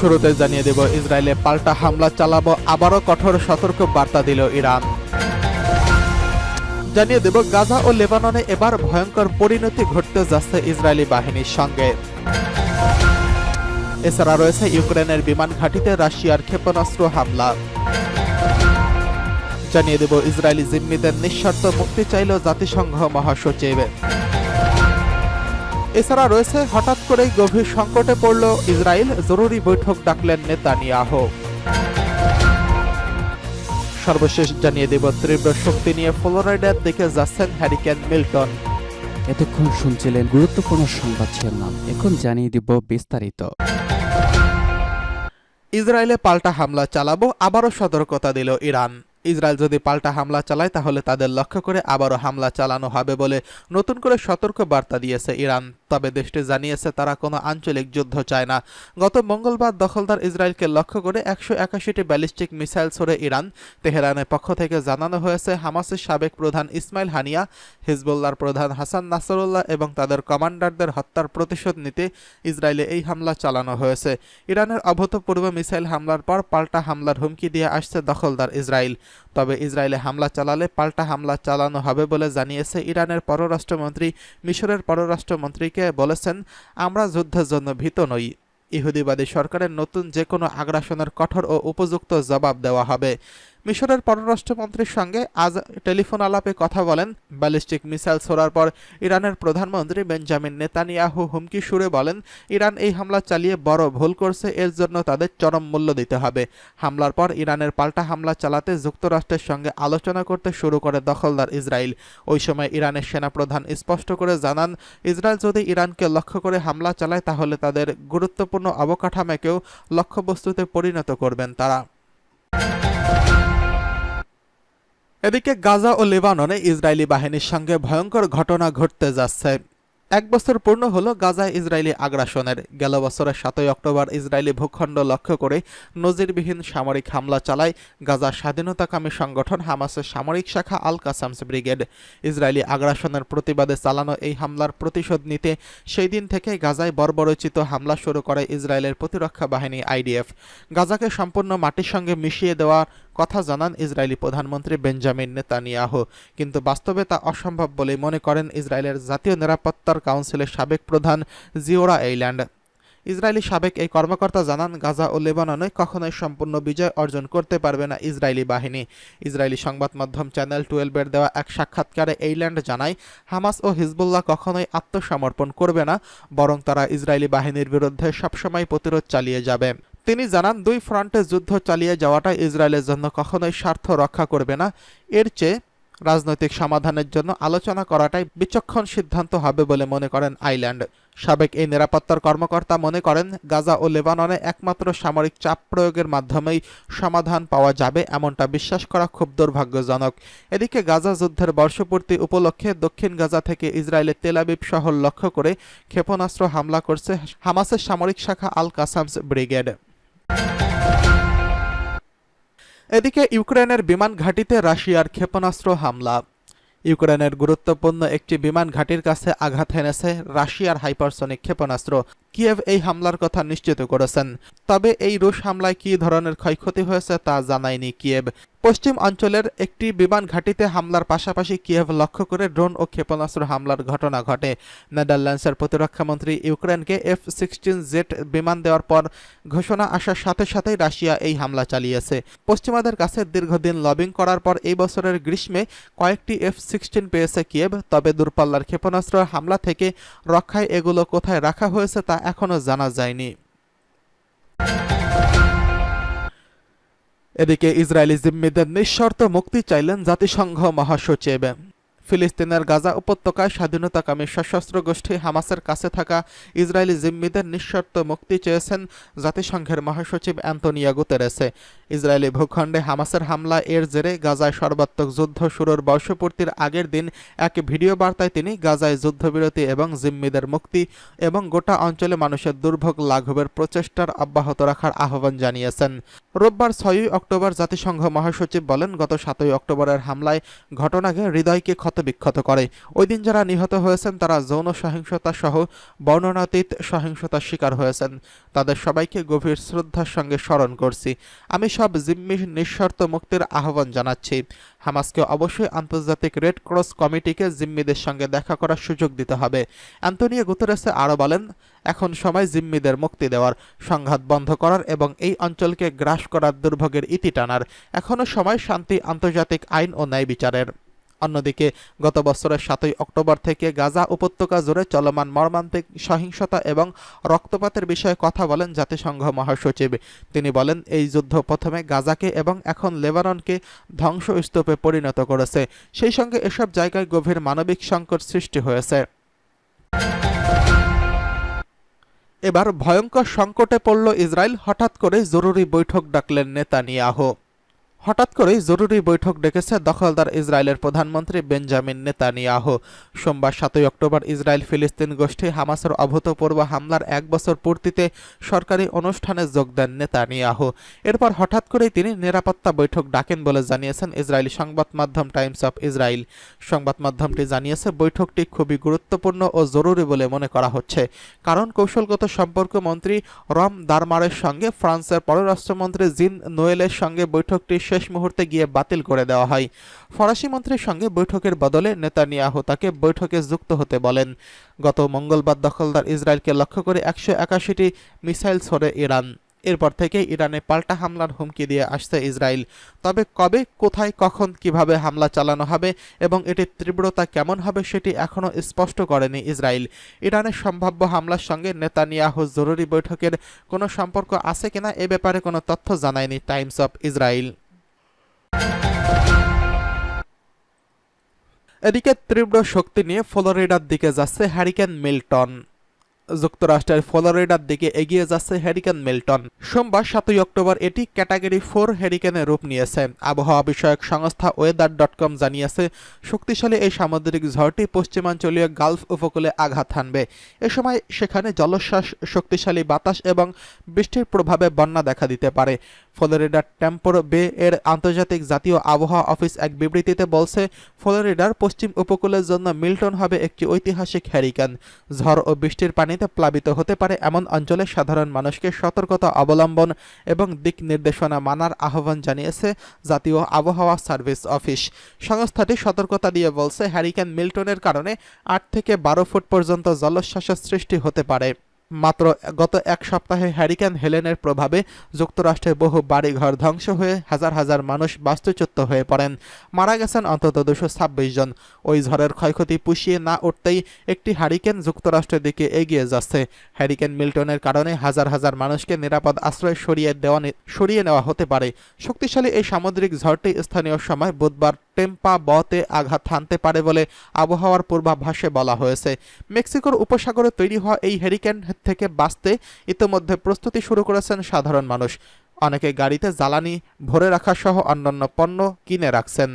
শুরুতে জানিয়ে দেব ইসরায়েলে পাল্টা হামলা চালাবো, আবারও কঠোর সতর্ক বার্তা দিল ইরান। জানিয়ে দেব গাজা ও লেবাননে এবার ভয়ঙ্কর পরিণতি ঘটতে যাচ্ছে ইসরায়েলি বাহিনীর সঙ্গে। এছাড়া রয়েছে ইউক্রেনের বিমান ঘাঁটিতে রাশিয়ার ক্ষেপণাস্ত্র হামলা। জানিয়ে দেব ইসরায়েলি জিম্মিদের নিঃশর্ত মুক্তি চাইল জাতিসংঘ মহাসচিব। এছাড়া রয়েছে হঠাৎ করেই গভীর সংকটে পড়ল ইসরায়েল, জরুরি বৈঠক ডাকলেন নেতানিয়াহু। সর্বশেষ জানিয়ে দেব তীব্র শক্তি নিয়ে ফ্লোরিডার দিকে যাচ্ছেন হ্যারিকেন মিল্টন। এতক্ষণ শুনছিলেন গুরুত্বপূর্ণ সংবাদ শিরোনাম, এখন জানিয়ে দিব বিস্তারিত। ইসরায়েলে পাল্টা হামলা চালাবো, আবারও সতর্কতা দিল ইরান। ইসরায়েল যদি পাল্টা হামলা চালায় তাহলে তাদের লক্ষ্য করে আবারও হামলা চালানো হবে বলে নতুন করে সতর্ক বার্তা দিয়েছে ইরান। তবে দেশটি জানিয়েছে তারা কোনো আঞ্চলিক যুদ্ধ চায় না। গত মঙ্গলবার দখলদার ইসরায়েলকে লক্ষ্য করে 181টি ব্যালিস্টিক মিসাইল ছোড়ে ইরান। তেহরানের পক্ষ থেকে জানানো হয়েছে হামাসের সাবেক প্রধান ইসমাইল হানিয়া, হিজবুল্লাহর প্রধান হাসান নাসরুল্লাহ এবং তাদের কমান্ডারদের হত্যার প্রতিশোধ নিতে ইসরায়েলে এই হামলা চালানো হয়েছে। ইরানের অভূতপূর্ব মিসাইল হামলার পর পাল্টা হামলার হুমকি দিয়ে আসছে দখলদার ইসরায়েল। তবে ইসরায়েলে হামলা চালালে পাল্টা হামলা চালানো হবে বলে জানিয়েছে ইরানের পররাষ্ট্রমন্ত্রী। মিশরের পররাষ্ট্রমন্ত্রীকে বলেছেন, আমরা যুদ্ধের জন্য ভীত নই। ইহুদিবাদী সরকারের নতুন যে কোনো আগ্রাসনের কঠোর ও উপযুক্ত জবাব দেওয়া হবে। মিশরের পররাষ্ট্রমন্ত্রীর সঙ্গে আজ টেলিফোন আলাপে কথা বলেন ব্যালিস্টিক মিসাইল ছোড়ার পর ইরানের প্রধানমন্ত্রী বেঞ্জামিন নেতানিয়াহু হুমকি সুরে বলেন, ইরান এই হামলা চালিয়ে বড় ভুল করছে, এর জন্য তাদের চরম মূল্য দিতে হবে। হামলার পর ইরানের পাল্টা হামলা চালাতে যুক্তরাষ্ট্রের সঙ্গে আলোচনা করতে শুরু করে দখলদার ইসরায়েল। ওই সময় ইরানের সেনাপ্রধান স্পষ্ট করে জানান, ইসরায়েল যদি ইরানকে লক্ষ্য করে হামলা চালায় তাহলে তাদের গুরুত্বপূর্ণ অবকাঠামোকেও লক্ষ্যবস্তুতে পরিণত করবেন তারা। এদিকে গাজা ও লেবাননে ইসরায়েলি বাহিনীর সঙ্গে ভয়ঙ্কর ঘটনা ঘটতে যাচ্ছে। 1 বছর পূর্ণ হলো গাজায় ইসরায়েলি আগ্রাসনের। গেল বছরের 7 অক্টোবর ইসরায়েলি ভূখণ্ড লক্ষ্য করে নজিরবিহীন সামরিক হামলা চালায় গাজার স্বাধীনতাকামী সংগঠন হামাসের সামরিক শাখা আল কাসামস ব্রিগেড। ইসরায়েলি আগ্রাসনের প্রতিবাদে চালানো এই হামলার প্রতিশোধ নিতে সেই দিন থেকে গাজায় বর্বরোচিত হামলা শুরু করে ইসরায়েলের প্রতিরক্ষা বাহিনী আইডিএফ। গাজাকে সম্পূর্ণ মাটির সঙ্গে মিশিয়ে দেওয়ার কথা জানান ইসরায়েলি প্রধানমন্ত্রী বেঞ্জামিন নেতানিয়াহু, কিন্তু বাস্তবে তা অসম্ভব বলে মনে করেন ইসরায়েলের জাতীয় নিরাপত্তার কাউন্সিলের সাবেক প্রধান জিওরা এইল্যান্ড। ইসরায়েলি সাবেক এই কর্মকর্তা জানান, গাজা ও লেবাননে কখনোই সম্পূর্ণ বিজয় অর্জন করতে পারবে না ইসরায়েলি বাহিনী। ইসরায়েলি সংবাদ মাধ্যম চ্যানেল 12-এর দেওয়া এক সাক্ষাৎকারে এইল্যান্ড জানায়, হামাস ও হিজবুল্লাহ কখনোই আত্মসমর্পণ করবে না, বরং তারা ইসরায়েলি বাহিনীর বিরুদ্ধে সবসময় প্রতিরোধ চালিয়ে যাবে। তিনি জানান, 2 ফ্রন্টে যুদ্ধ চালিয়ে যাওয়াটা ইসরায়েলের জন্য কখনোই স্বার্থ রক্ষা করবে না। এর চেয়ে রাজনৈতিক সমাধানের জন্য আলোচনা করাটাই বিচক্ষণ সিদ্ধান্ত হবে বলে মনে করেন আইল্যান্ড। সাবেক এই নিরাপত্তার কর্মকর্তা মনে করেন, গাজা ও লেবাননে একমাত্র সামরিক চাপ প্রয়োগের মাধ্যমেই সমাধান পাওয়া যাবে, এমনটা বিশ্বাস করা খুব দুর্ভাগ্যজনক। এদিকে গাজা যুদ্ধের বর্ষপূর্তি উপলক্ষে দক্ষিণ গাজা থেকে ইসরায়েলের তেল আবিব শহর লক্ষ্য করে ক্ষেপণাস্ত্র হামলা করছে হামাসের সামরিক শাখা আল কাসামস ব্রিগেড। এদিকে ইউক্রেনের বিমান ঘাঁটিতে রাশিয়ার ক্ষেপণাস্ত্র হামলা। ইউক্রেনের গুরুত্বপূর্ণ একটি বিমান ঘাঁটির কাছে আঘাত হেনেছে রাশিয়ার হাইপারসনিক ক্ষেপণাস্ত্র। কিয়েভ এই হামলার কথা নিশ্চিত করেছেন। তবে এই রুশ হামলায় কী ধরনের ক্ষয়ক্ষতি হয়েছে তা জানায়নি কিয়েভ। পশ্চিম অঞ্চলের একটি বিমান ঘাঁটিতে হামলার পাশাপাশি কিয়েভ লক্ষ্য করে ড্রোন ও ক্ষেপণাস্ত্র হামলার ঘটনা ঘটে। নেদারল্যান্ডসের প্রতিরক্ষামন্ত্রী ইউক্রেনকে F-16 জেট বিমান দেওয়ার পর ঘোষণা আসার সাথে সাথেই রাশিয়া এই হামলা চালিয়েছে। পশ্চিমাদের কাছে দীর্ঘদিন লবিং করার পর এই বছরের গ্রীষ্মে কয়েকটি F-16 পেয়েছে কিয়েভ। তবে দূরপাল্লার ক্ষেপণাস্ত্র হামলা থেকে রক্ষায় এগুলো কোথায় রাখা হয়েছে তা এখনও জানা যায়নি। এদিকে ইসরায়েলি জিম্মিদের নিঃশর্ত মুক্তি চাইলেন জাতিসংঘ মহাসচিব। ফিলিস্তিনের গাজা উপত্যকায় স্বাধীনতাকামী সশস্ত্র গোষ্ঠী হামাসের কাছে থাকা ইসরায়েলি জিম্মিদের নিঃশর্ত মুক্তি চেয়েছেন জাতিসংঘের মহাসচিব অ্যান্তোনিও গুতেরেসে। ইসরায়েলি ভূখণ্ডে হামাসের হামলা এর জেরে গাজায় সর্বাত্মক যুদ্ধ শুরুর বর্ষপূর্তির আগের দিন এক ভিডিও বার্তায় তিনি গাজায় যুদ্ধবিরতি এবং জিম্মিদের মুক্তি এবং গোটা অঞ্চলে মানুষের দুর্ভোগ লাঘবের প্রচেষ্টার অব্যাহত রাখার আহ্বান জানিয়েছেন। রোববার 6 অক্টোবর জাতিসংঘ মহাসচিব বলেন, গত 7 অক্টোবরের হামলায় ঘটনাকে হৃদয়কে ক্ষতবিক্ষত করে। ওই দিন যারা নিহত হয়েছেন তারা যৌন সহিংসতা সহ বর্ণনাতীত সহিংসতার শিকার হয়েছেন। তাদের সবাইকে গভীর শ্রদ্ধার সঙ্গে স্মরণ করছি। আমি সব জিম্মি নিঃশর্ত মুক্তির আহ্বান জানাচ্ছি। হামাসকে অবশ্যই আন্তর্জাতিক রেড ক্রস কমিটিকে জিম্মিদের সঙ্গে দেখা করার সুযোগ দিতে হবে। অ্যান্তোনিও গুতেরেস আরও বলেন, এখন সময় জিম্মিদের মুক্তি দেওয়ার, সংঘাত বন্ধ করার এবং এই অঞ্চলকে গ্রাস করার দুর্ভোগের ইতি টানার। এখনও সময় শান্তি, আন্তর্জাতিক আইন ও ন্যায় বিচারের। অন্যদিকে গত বছরের 7 অক্টোবর থেকে গাজা উপত্যকা জুড়ে চলমান মর্মান্তিক সহিংসতা এবং রক্তপাতের বিষয়ে কথা বলেন জাতিসংঘ মহাসচিব। তিনি বলেন, এই যুদ্ধ প্রথমে গাজাকে এবং এখন লেবাননকে ধ্বংসস্তূপে পরিণত করেছে। সেই সঙ্গে এসব জায়গায় গভীর মানবিক সংকট সৃষ্টি হয়েছে। এবার ভয়ঙ্কর সংকটে পড়ল ইসরায়েল। হঠাৎ করে জরুরি বৈঠক ডাকলেন নেতানিয়াহু। হঠাৎ করেই জরুরি বৈঠক ডেকেছে দখলদার ইসরায়েলের প্রধানমন্ত্রী বেঞ্জামিন নেতানিয়াহু। সোমবার 7 অক্টোবর ইসরায়েল ফিলিস্তিন গোষ্ঠী হামাসের অভূতপূর্ব হামলার 1 বছর পূর্তিতে সরকারি অনুষ্ঠানে যোগ দেন নেতানিয়াহু। এরপর হঠাৎ করেই তিনি নিরাপত্তা বৈঠক ডাকেন বলে জানিয়েছেন ইসরায়েলি সংবাদ মাধ্যম টাইমস অফ ইসরায়েল। সংবাদ মাধ্যমটি জানিয়েছে, বৈঠকটি খুবই গুরুত্বপূর্ণ ও জরুরি বলে মনে করা হচ্ছে, কারণ কৌশলগত সম্পর্ক মন্ত্রী রম দারমারের সঙ্গে ফ্রান্সের পররাষ্ট্রমন্ত্রী জিন নোয়েলের সঙ্গে বৈঠকটি শেষ মুহূর্তে গিয়ে বাতিল করে দেওয়া হয়। ফরাসি মন্ত্রীর সঙ্গে বৈঠকের বদলে নেতানিয়াহু তাকে বৈঠকে যুক্ত হতে বলেন। গত মঙ্গলবার দখলদার ইসরায়েলকে লক্ষ্য করে 181টি মিসাইল ছোড়ে ইরান। এরপর থেকে ইরানে পাল্টা হামলার হুমকি দিয়ে আসছে ইসরায়েল। তবে কবে, কোথায়, কখন, কিভাবে হামলা চালানো হবে এবং এটির তীব্রতা কেমন হবে সেটি এখনও স্পষ্ট করেনি ইসরায়েল। ইরানের সম্ভাব্য হামলার সঙ্গে নেতানিয়াহু জরুরি বৈঠকের কোনো সম্পর্ক আছে কিনা এ ব্যাপারে কোনো তথ্য জানায়নি টাইমস অফ ইসরায়েল। এদিকে তীব্র শক্তি নিয়ে ফ্লোরিডার দিকে যাচ্ছে হারিকেন মিল্টন। যুক্তরাষ্ট্রের ফ্লোরিডার দিকে এগিয়ে যাচ্ছে হ্যারিকেন মিল্টন। সোমবার 7 অক্টোবর এটি ক্যাটাগরি 4 হ্যারিকেনে রূপ নিয়েছে। আবহাওয়া বিষয়ক সংস্থা weather.com জানিয়েছে, শক্তিশালী এই সামুদ্রিক ঝড়টি পশ্চিমাঞ্চলীয় গালফ উপকূলে আঘাত হানবে। এ সময় সেখানে জলোচ্ছ্বাস, শক্তিশালী বাতাস এবং বৃষ্টির প্রভাবে বন্যা দেখা দিতে পারে। ফ্লোরিডার টেম্পোর বে এর আন্তর্জাতিক জাতীয় আবহাওয়া অফিস এক বিবৃতিতে বলছে, ফ্লোরিডার পশ্চিম উপকূলের জন্য মিল্টন হবে একটি ঐতিহাসিক হ্যারিকেন। ঝড় ও বৃষ্টির পানিতে প্লাবিত হতে পারে এমন অঞ্চলে সাধারণ মানুষকে সতর্কতা অবলম্বন এবং দিক নির্দেশনা মানার আহ্বান জানিয়েছে জাতীয় আবহাওয়া সার্ভিস অফিস। সংস্থাটি সতর্কতা দিয়ে বলছে, হ্যারিকেন মিল্টনের কারণে 8 থেকে 12 ফুট পর্যন্ত জলোচ্ছ্বাসের সৃষ্টি হতে পারে। মাত্র গত এক সপ্তাহে হ্যারিকেন হেলেনের প্রভাবে যুক্তরাষ্ট্রে বহু বাড়িঘর ধ্বংস হয়ে হাজার হাজার মানুষ বাস্তুচ্যুত হয়ে পড়েন। মারা গেছেন অন্তত 226 জন। ওই ঝড়ের ক্ষয়ক্ষতি পুষিয়ে না উঠতেই একটি হারিকেন যুক্তরাষ্ট্রের দিকে এগিয়ে যাচ্ছে। হ্যারিকেন মিল্টনের কারণে হাজার হাজার মানুষকে নিরাপদ আশ্রয় সরিয়ে নেওয়া হতে পারে। শক্তিশালী এই সামুদ্রিক ঝড়টি স্থানীয় সময় বুধবার টেম্পা বতে আঘাত হানতে পারে বলে আবহাওয়ার পূর্বাভাসে বলা হয়েছে। মেক্সিকোর উপসাগরে তৈরি হওয়া এই হ্যারিকেন থেকে বাঁচতে ইতোমধ্যে প্রস্তুতি শুরু করেছেন সাধারণ মানুষ। অনেকে গাড়িতে জ্বালানি ভরে রাখা সহ অন্যান্য পণ্য কিনে রাখছেন।